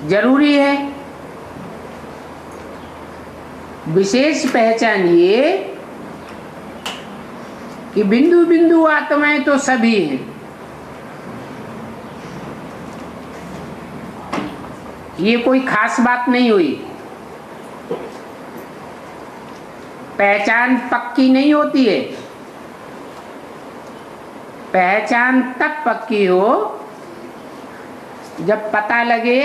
जरूरी है। विशेष पहचान ये कि बिंदु बिंदु आत्माएं तो सभी हैं। ये कोई खास बात नहीं हुई। पहचान पक्की नहीं होती है। पहचान तब पक्की हो जब पता लगे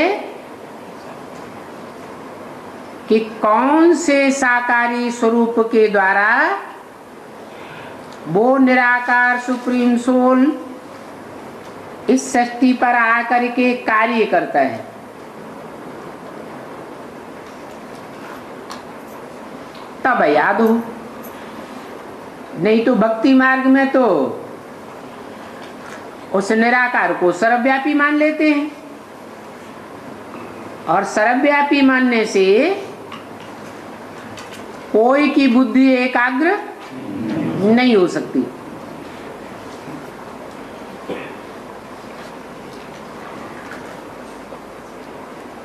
कि कौन से साकारी स्वरूप के द्वारा वो निराकार सुप्रीम सोल इस सृष्टि पर आकर के कार्य करता है। तब याद हो। नहीं तो भक्ति मार्ग में तो उस निराकार को सर्वव्यापी मान लेते हैं, और सर्वव्यापी मानने से कोई की बुद्धि एकाग्र नहीं हो सकती।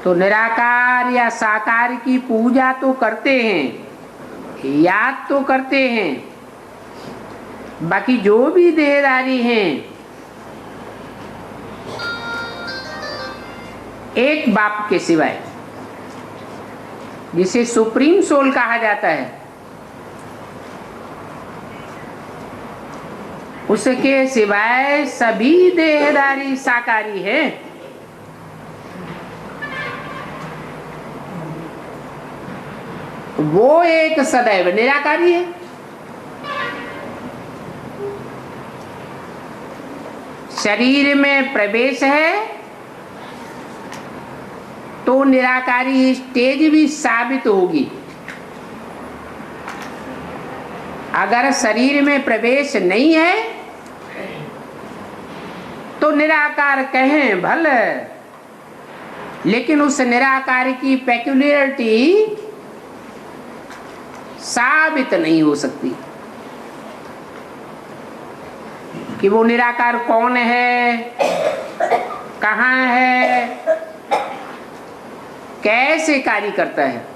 तो निराकार या साकार की पूजा तो करते हैं, याद तो करते हैं, बाकी जो भी देहधारी हैं एक बाप के सिवाय, जिसे सुप्रीम सोल कहा जाता है, उसके सिवाय सभी देहधारी साकारी है। वो एक सदैव निराकारी है। शरीर में प्रवेश है तो निराकारी स्टेज भी साबित होगी। अगर शरीर में प्रवेश नहीं है तो निराकार कहें भले, लेकिन उस निराकार की पेक्युलियरिटी साबित नहीं हो सकती कि वो निराकार कौन है, कहाँ है, कैसे कार्य करता है।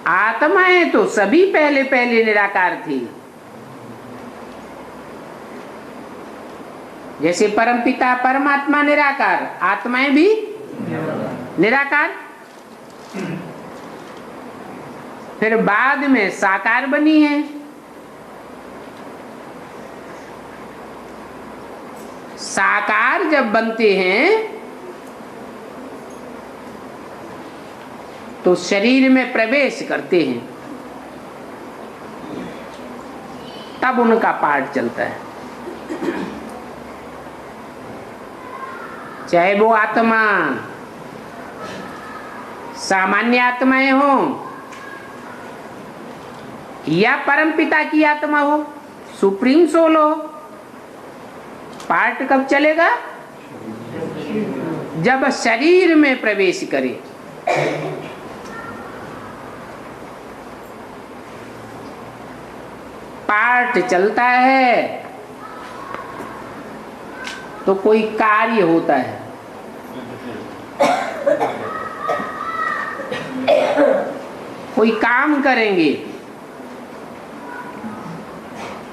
आत्माएं तो सभी पहले पहले निराकार थी। जैसे परमपिता परमात्मा निराकार, आत्माएं भी निराकार, फिर बाद में साकार बनी है। साकार जब बनते हैं तो शरीर में प्रवेश करते हैं, तब उनका पाठ चलता है। चाहे वो आत्मा सामान्य आत्माएं हो या परमपिता की आत्मा हो, सुप्रीम सोल हो, पाठ कब चलेगा? जब शरीर में प्रवेश करे। पाठ चलता है तो कोई कार्य होता है। कोई काम करेंगे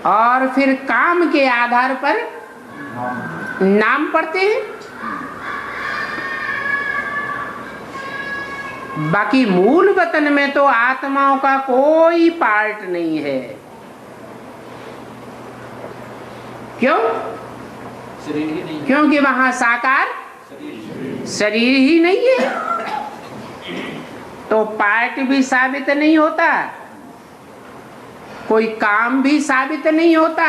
और फिर काम के आधार पर नाम पढ़ते हैं। बाकी मूल वतन में तो आत्माओं का कोई पार्ट नहीं है। क्यों? शरीर ही नहीं, क्योंकि वहां साकार शरीर ही नहीं है, तो पार्ट भी साबित नहीं होता, कोई काम भी साबित नहीं होता,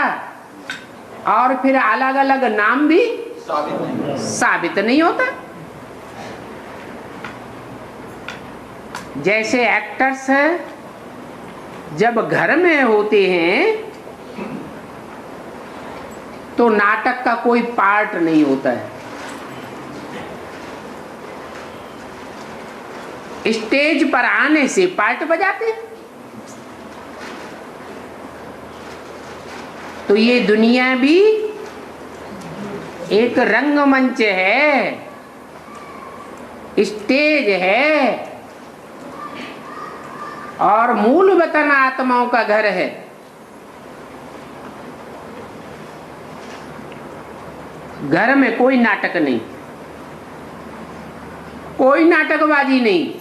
और फिर अलग अलग नाम भी साबित नहीं होता। जैसे एक्टर्स जब घर में होते हैं तो नाटक का कोई पार्ट नहीं होता है। स्टेज पर आने से पार्ट बजाते हैं। तो ये दुनिया भी एक रंगमंच है, स्टेज है, और मूल वतन आत्माओं का घर है। घर में कोई नाटक नहीं, कोई नाटकबाजी नहीं।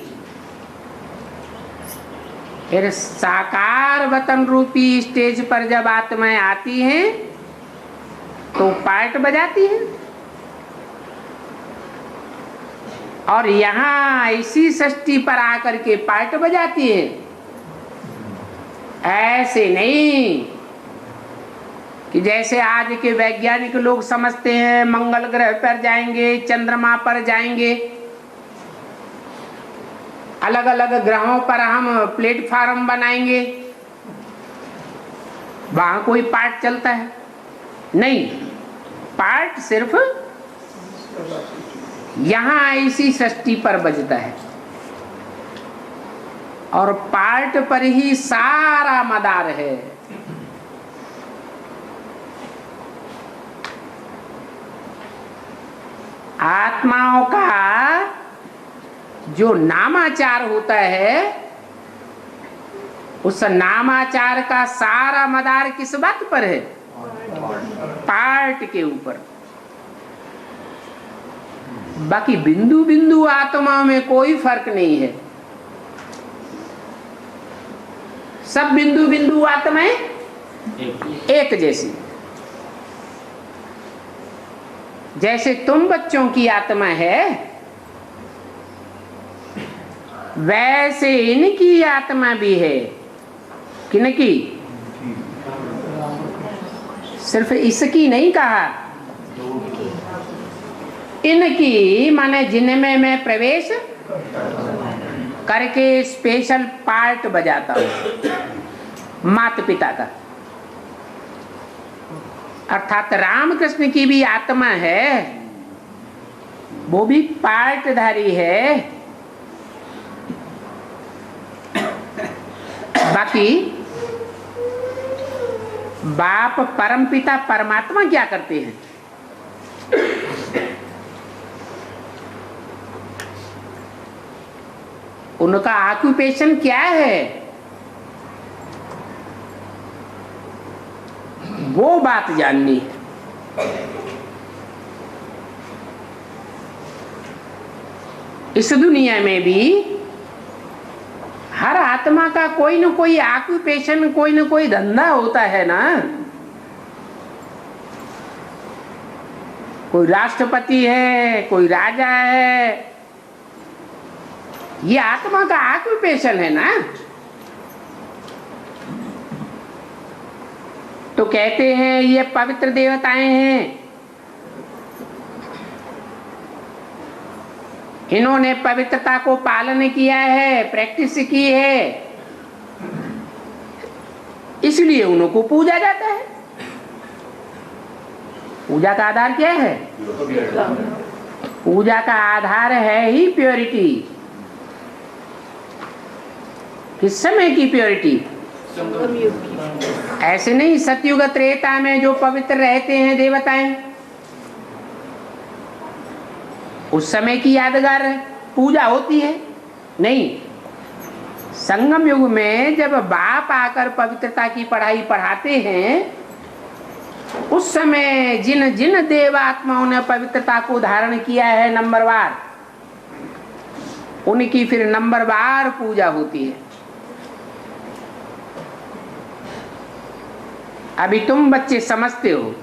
फिर साकार वतन रूपी स्टेज पर जब आत्माएं आती हैं तो पार्ट बजाती हैं, और यहां इसी सृष्टि पर आकर के पार्ट बजाती है। ऐसे नहीं कि जैसे आज के वैज्ञानिक लोग समझते हैं मंगल ग्रह पर जाएंगे, चंद्रमा पर जाएंगे, अलग अलग ग्रहों पर हम प्लेटफार्म बनाएंगे, वहां कोई पार्ट चलता है नहीं। पार्ट सिर्फ यहां इसी सृष्टि पर बजता है, और पार्ट पर ही सारा मदार है। आत्माओं का जो नामाचार होता है, उस नामाचार का सारा मदार किस बात पर है? पार्ट के ऊपर। बाकी बिंदु बिंदु आत्माओं में कोई फर्क नहीं है, सब बिंदु बिंदु आत्माएं एक जैसी। जैसे तुम बच्चों की आत्मा है, वैसे इनकी आत्मा भी है। किनकी? सिर्फ इसकी नहीं कहा, इनकी, माने जिनमें मैं प्रवेश करके स्पेशल पार्ट बजाता हूं माता पिता का। अर्थात रामकृष्ण की भी आत्मा है, वो भी पार्टधारी है। बाकी बाप परमपिता परमात्मा क्या करते हैं? उनका ऑक्यूपेशन क्या है, वो बात जाननी है। इस दुनिया में भी हर आत्मा का कोई न कोई ऑक्यूपेशन, कोई न कोई धंधा होता है ना। कोई राष्ट्रपति है, कोई राजा है, ये आत्मा का ऑक्यूपेशन है ना। तो कहते हैं ये पवित्र देवताएं हैं, इन्होंने पवित्रता को पालन किया है, प्रैक्टिस की है, इसलिए उनको पूजा जाता है। पूजा का आधार क्या है? पूजा का आधार है ही प्योरिटी। किस समय की प्योरिटी? ऐसे नहीं सतयुग त्रेता में जो पवित्र रहते हैं देवताएं, उस समय की यादगार पूजा होती है नहीं। संगम युग में जब बाप आकर पवित्रता की पढ़ाई पढ़ाते हैं, उस समय जिन जिन देवात्माओं ने पवित्रता को धारण किया है नंबरवार, उनकी फिर नंबरवार पूजा होती है। अभी तुम बच्चे समझते हो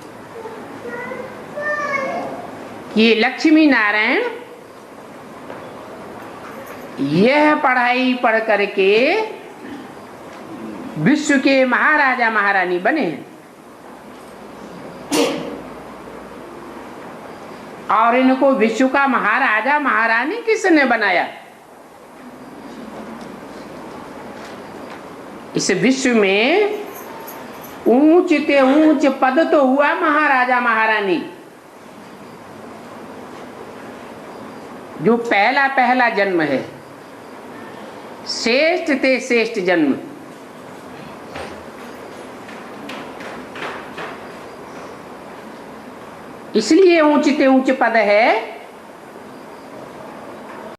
कि ये लक्ष्मी नारायण यह पढ़ाई पढ़ करके विश्व के महाराजा महारानी बने हैं, और इनको विश्व का महाराजा महारानी किसने बनाया? इस विश्व में ऊंच ते ऊंच पद तो हुआ महाराजा महारानी, जो पहला पहला जन्म है, श्रेष्ठ ते श्रेष्ठ जन्म। इसलिए ऊंचते ऊंच पद है